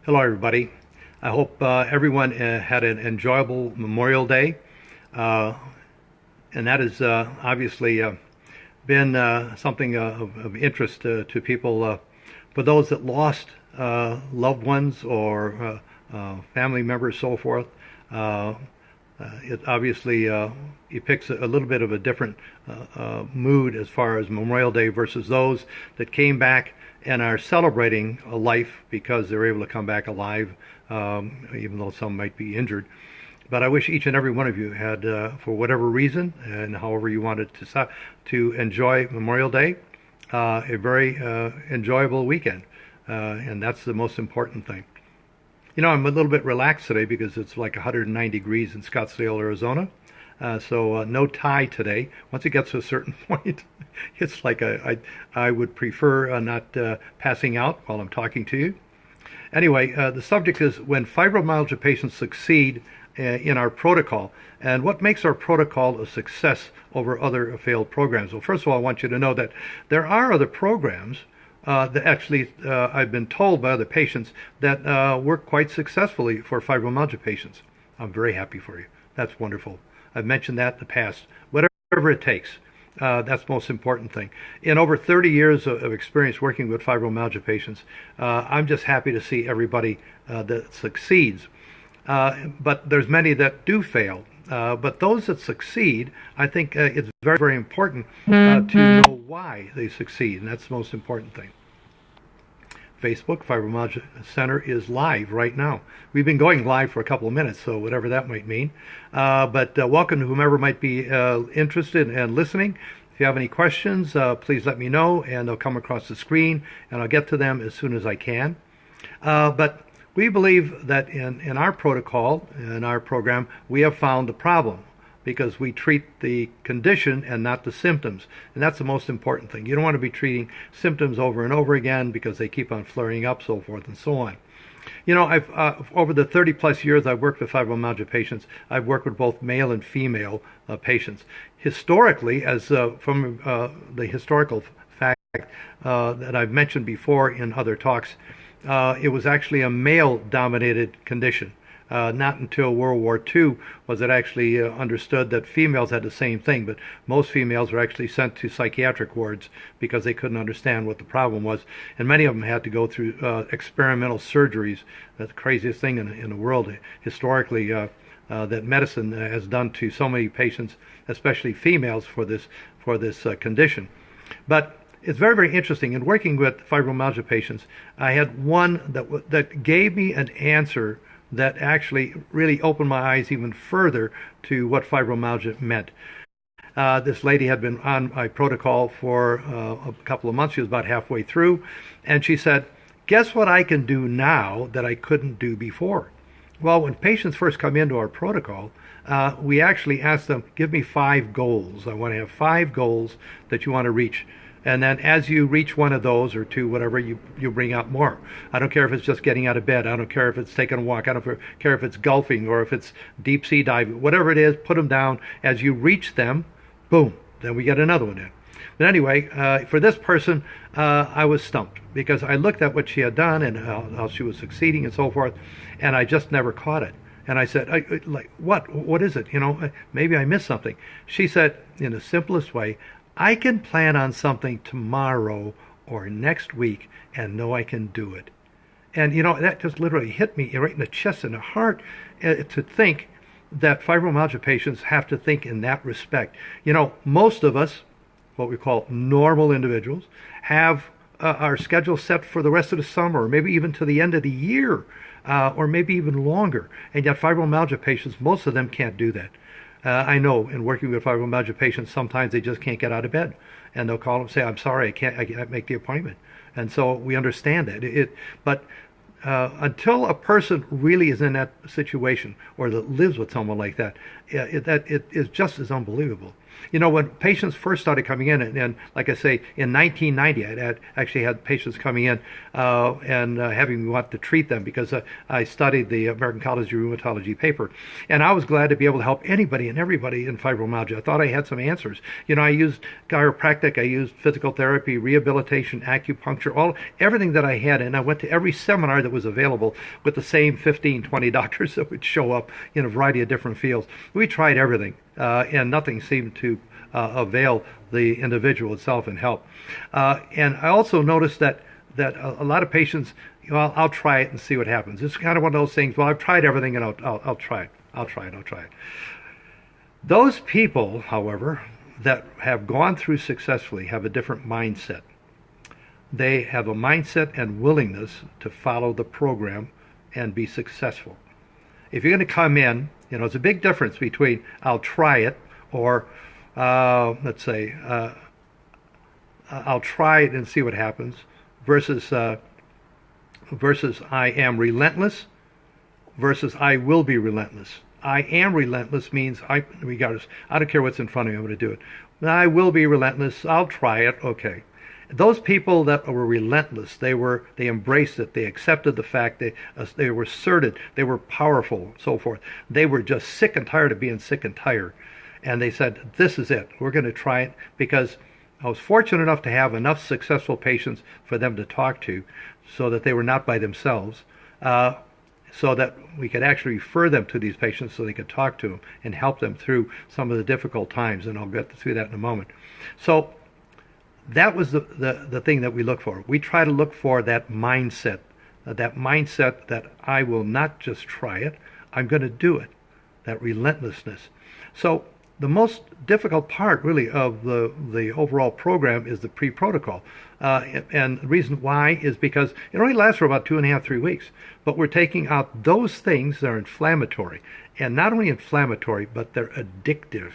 Hello, everybody. I hope everyone had an enjoyable Memorial Day, uh, and that has obviously been something of interest to people. For those that lost loved ones or family members, so forth, uh, it obviously depicts a little bit of a different mood as far as Memorial Day versus those that came back and are celebrating a life because they were able to come back alive, even though some might be injured. But I wish each and every one of you had, for whatever reason and however you wanted to enjoy Memorial Day, a very enjoyable weekend, and that's the most important thing. You know, I'm a little bit relaxed today because it's like 109 degrees in Scottsdale, Arizona. So no tie today. Once it gets to a certain point, it's like I would prefer not passing out while I'm talking to you. Anyway, the subject is when fibromyalgia patients succeed in our protocol, and what makes our protocol a success over other failed programs. Well, first of all, I want you to know that there are other programs that actually I've been told by other patients that work quite successfully for fibromyalgia patients. I'm very happy for you. That's wonderful. I've mentioned that in the past. Whatever it takes, that's the most important thing. In over 30 years of experience working with fibromyalgia patients, I'm just happy to see everybody that succeeds. But there's many that do fail. But those that succeed, I think it's very, very important to know why they succeed, and that's the most important thing. Facebook Fibromyalgia Center is live right now. We've been going live for a couple of minutes, so whatever that might mean. But welcome to whomever might be interested and listening. If you have any questions, please let me know, and they'll come across the screen, and I'll get to them as soon as I can. But we believe that in our protocol, in our program, we have found the problem because we treat the condition and not the symptoms. And that's the most important thing. You don't want to be treating symptoms over and over again because they keep on flaring up, so forth and so on. You know, I've over the 30 plus years I've worked with fibromyalgia patients, I've worked with both male and female patients. Historically, as from the historical fact that I've mentioned before in other talks, it was actually a male-dominated condition. Not until World War II was it actually understood that females had the same thing, but most females were actually sent to psychiatric wards because they couldn't understand what the problem was, and many of them had to go through experimental surgeries. That's the craziest thing in the world historically that medicine has done to so many patients, especially females, for this condition. But it's very, very interesting. In working with fibromyalgia patients, I had one that gave me an answer that actually really opened my eyes even further to what fibromyalgia meant. This lady had been on my protocol for a couple of months. She was about halfway through, and she said, "Guess what I can do now that I couldn't do before?" Well, when patients first come into our protocol, we actually ask them, "Give me 5 goals. I want to have 5 goals that you want to reach." And then as you reach one of those or 2, whatever, you bring out more. I don't care if it's just getting out of bed. I don't care if it's taking a walk. I don't care if it's golfing or if it's deep sea diving. Whatever it is, put them down. As you reach them, boom, then we get another one in. But anyway, for this person, I was stumped because I looked at what she had done and how she was succeeding and so forth, and I just never caught it. And I said, like, what is it? You know, maybe I missed something. She said, in the simplest way, I can plan on something tomorrow or next week and know I can do it. And, you know, that just literally hit me right in the chest and the heart to think that fibromyalgia patients have to think in that respect. You know, most of us, what we call normal individuals, have our schedule set for the rest of the summer or maybe even to the end of the year or maybe even longer. And yet fibromyalgia patients, most of them can't do that. I know in working with fibromyalgia patients, sometimes they just can't get out of bed, and they'll call and say, "I'm sorry, I can't make the appointment." And so we understand that. But until a person really is in that situation or that lives with someone like that, it is just as unbelievable. When patients first started coming in, and like I say, in 1990, actually had patients coming in and having me want to treat them because I studied the American College of Rheumatology paper. And I was glad to be able to help anybody and everybody in fibromyalgia. I thought I had some answers. I used chiropractic, I used physical therapy, rehabilitation, acupuncture, everything that I had. And I went to every seminar that was available with the same 15, 20 doctors that would show up in a variety of different fields. We tried everything, and nothing seemed to avail the individual itself and help. And I also noticed that a lot of patients, I'll try it and see what happens. It's kind of one of those things, well, I've tried everything and I'll try it. I'll try it. Those people, however, that have gone through successfully have a different mindset. They have a mindset and willingness to follow the program and be successful. If you're going to come in, it's a big difference between I'll try it or let's say I'll try it and see what happens versus I am relentless versus I will be relentless. I am relentless means regardless, I don't care what's in front of me, I'm going to do it. I will be relentless. I'll try it. Okay. Those people that were relentless, they embraced it. They accepted the fact. They were asserted. They were powerful, so forth. They were just sick and tired of being sick and tired, and they said, "This is it. We're going to try it." Because I was fortunate enough to have enough successful patients for them to talk to, so that they were not by themselves, so that we could actually refer them to these patients so they could talk to them and help them through some of the difficult times. And I'll get through that in a moment. So that was the thing that we look for. We try to look for that mindset that I will not just try it, I'm going to do it, that relentlessness. So the most difficult part really of the overall program is the pre-protocol. And the reason why is because it only lasts for about 2.5, 3 weeks. But we're taking out those things that are inflammatory. And not only inflammatory, but they're addictive.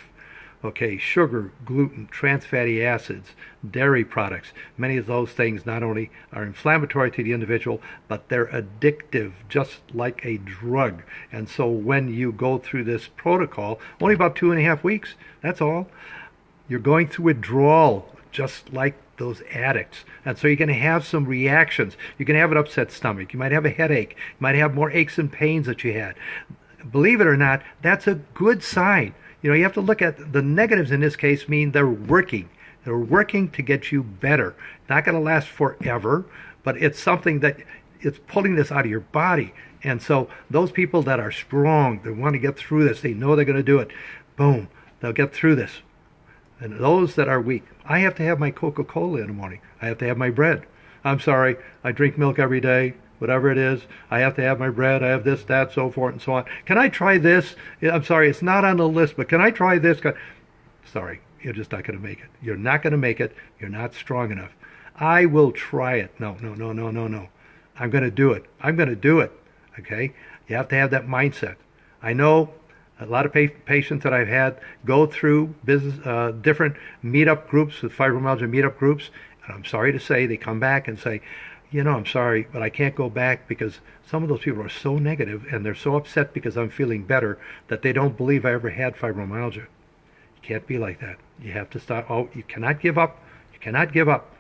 Okay, sugar, gluten, trans fatty acids, dairy products. Many of those things not only are inflammatory to the individual, but they're addictive, just like a drug. And so when you go through this protocol, only about 2.5 weeks, that's all, you're going through withdrawal, just like those addicts. And so you're going to have some reactions. You can have an upset stomach. You might have a headache. You might have more aches and pains that you had. Believe it or not, that's a good sign. You have to look at the negatives in this case mean they're working. They're working to get you better. Not going to last forever, but it's something that it's pulling this out of your body. And so those people that are strong, they want to get through this, they know they're going to do it, boom, they'll get through this. And those that are weak, I have to have my Coca-Cola in the morning. I have to have my bread. I'm sorry, I drink milk every day. Whatever it is, I have to have my bread, I have this, that, so forth, and so on. Can I try this? I'm sorry, it's not on the list, but can I try this? Sorry, you're just not going to make it. You're not going to make it. You're not strong enough. I will try it. No. I'm going to do it. I'm going to do it. Okay? You have to have that mindset. I know a lot of patients that I've had go through different meetup groups, with fibromyalgia meetup groups, and I'm sorry to say, they come back and say, I'm sorry, but I can't go back because some of those people are so negative and they're so upset because I'm feeling better that they don't believe I ever had fibromyalgia. You can't be like that. You have to start. You cannot give up. You cannot give up.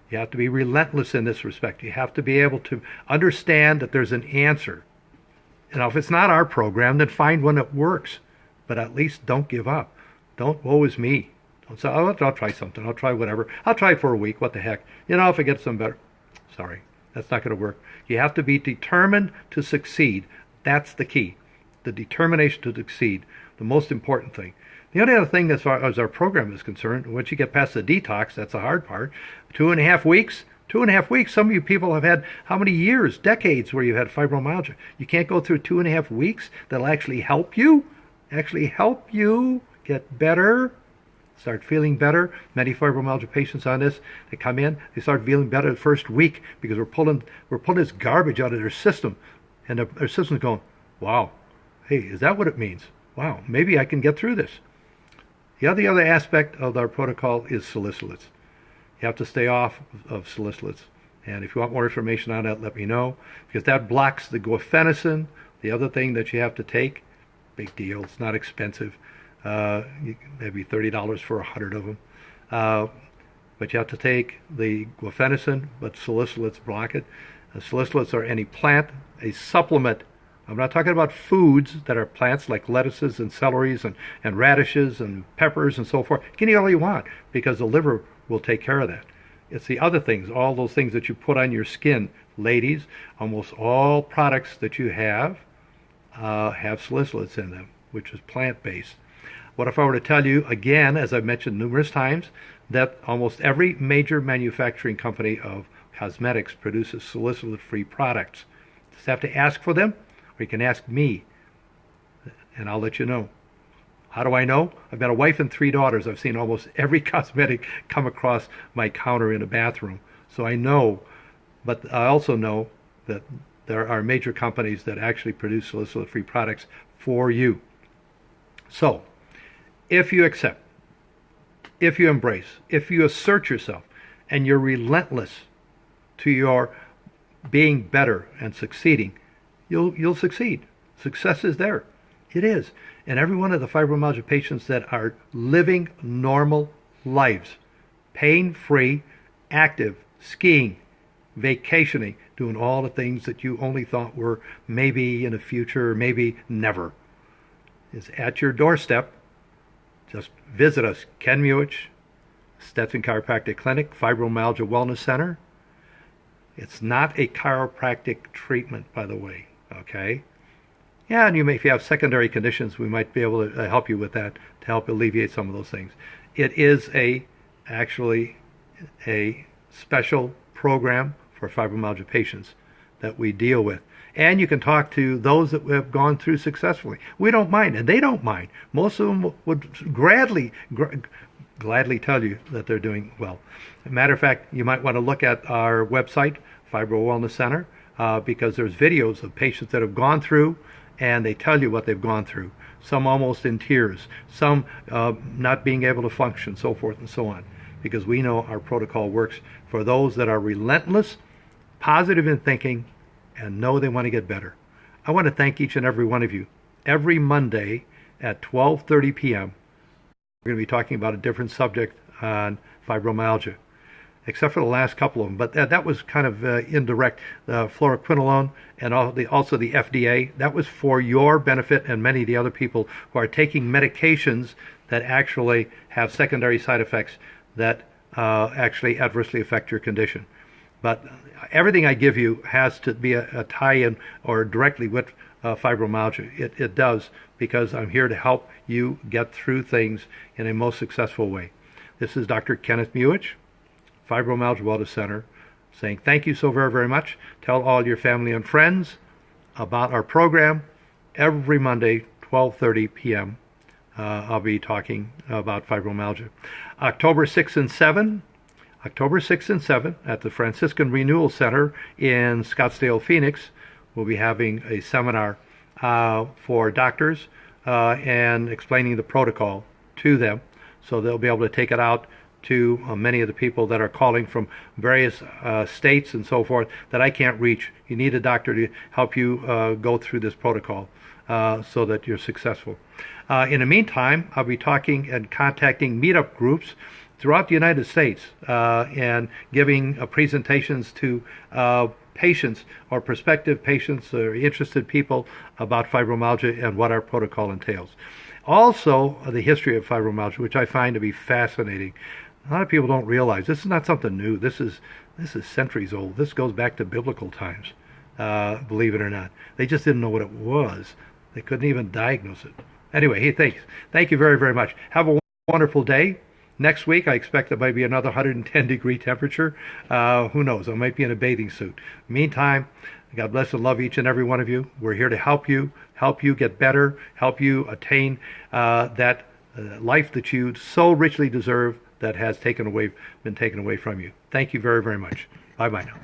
You have to be relentless in this respect. You have to be able to understand that there's an answer. If it's not our program, then find one that works. But at least don't give up. Don't, woe is me. Don't say, I'll try something. I'll try whatever. I'll try for a week. What the heck? If I get some better. Sorry, that's not going to work. You have to be determined to succeed. That's the key. The determination to succeed, the most important thing. The only other thing as far as our program is concerned, once you get past the detox, that's the hard part. 2.5 weeks. 2.5 weeks. Some of you people have had how many years, decades where you've had fibromyalgia. You can't go through 2.5 weeks that'll actually help you get better. Start feeling better. Many fibromyalgia patients on this, they come in, they start feeling better the first week because we're pulling this garbage out of their system, and their system's going, wow, hey, is that what it means? Wow, maybe I can get through this. The other aspect of our protocol is salicylates. You have to stay off of salicylates, and if you want more information on that, let me know, because that blocks the guaifenesin. The other thing that you have to take, big deal. It's not expensive. Maybe $30 for 100 of them. But you have to take the guaifenesin, but salicylates block it. Salicylates are any plant, a supplement. I'm not talking about foods that are plants like lettuces and celeries and radishes and peppers and so forth. You can eat all you want because the liver will take care of that. It's the other things, all those things that you put on your skin. Ladies, almost all products that you have salicylates in them, which is plant-based. What if I were to tell you, again, as I've mentioned numerous times, that almost every major manufacturing company of cosmetics produces salicylate-free products? You just have to ask for them, or you can ask me, and I'll let you know. How do I know? I've got a wife and 3 daughters. I've seen almost every cosmetic come across my counter in a bathroom. So I know, but I also know that there are major companies that actually produce salicylate-free products for you. So, if you accept, if you embrace, if you assert yourself, and you're relentless to your being better and succeeding, you'll succeed. Success is there. It is. And every one of the fibromyalgia patients that are living normal lives, pain-free, active, skiing, vacationing, doing all the things that you only thought were maybe in the future, maybe never, is at your doorstep. Just visit us, Ken Muich, Stetson Chiropractic Clinic, Fibromyalgia Wellness Center. It's not a chiropractic treatment, by the way, okay? Yeah, and if you have secondary conditions, we might be able to help you with that to help alleviate some of those things. It is actually a special program for fibromyalgia patients that we deal with. And you can talk to those that have gone through successfully. We don't mind, and they don't mind. Most of them would gladly tell you that they're doing well. As a matter of fact, you might want to look at our website, Fibro Wellness Center, because there's videos of patients that have gone through, and they tell you what they've gone through. Some almost in tears, some not being able to function, so forth and so on. Because we know our protocol works for those that are relentless, positive in thinking, and know they want to get better. I want to thank each and every one of you. Every Monday at 12:30 p.m., we're going to be talking about a different subject on fibromyalgia, except for the last couple of them. But that was kind of indirect. Fluoroquinolone and also the FDA, that was for your benefit and many of the other people who are taking medications that actually have secondary side effects that actually adversely affect your condition. But everything I give you has to be a tie-in or directly with fibromyalgia. It does, because I'm here to help you get through things in a most successful way. This is Dr. Kenneth Muich, Fibromyalgia Wellness Center, saying thank you so very, very much. Tell all your family and friends about our program. Every Monday, 12:30 p.m., I'll be talking about fibromyalgia. October 6th and 7th at the Franciscan Renewal Center in Scottsdale, Phoenix, we'll be having a seminar for doctors and explaining the protocol to them, so they'll be able to take it out to many of the people that are calling from various states and so forth that I can't reach. You need a doctor to help you go through this protocol so that you're successful. In the meantime, I'll be talking and contacting meetup groups throughout the United States and giving presentations to patients or prospective patients or interested people about fibromyalgia and what our protocol entails. Also, the history of fibromyalgia, which I find to be fascinating. A lot of people don't realize this is not something new. This is centuries old. This goes back to biblical times, believe it or not. They just didn't know what it was. They couldn't even diagnose it. Anyway, hey, thanks. Thank you very, very much. Have a wonderful day. Next week, I expect it might be another 110-degree temperature. Who knows? I might be in a bathing suit. Meantime, God bless and love each and every one of you. We're here to help you get better, help you attain that life that you so richly deserve that has been taken away from you. Thank you very, very much. Bye-bye now.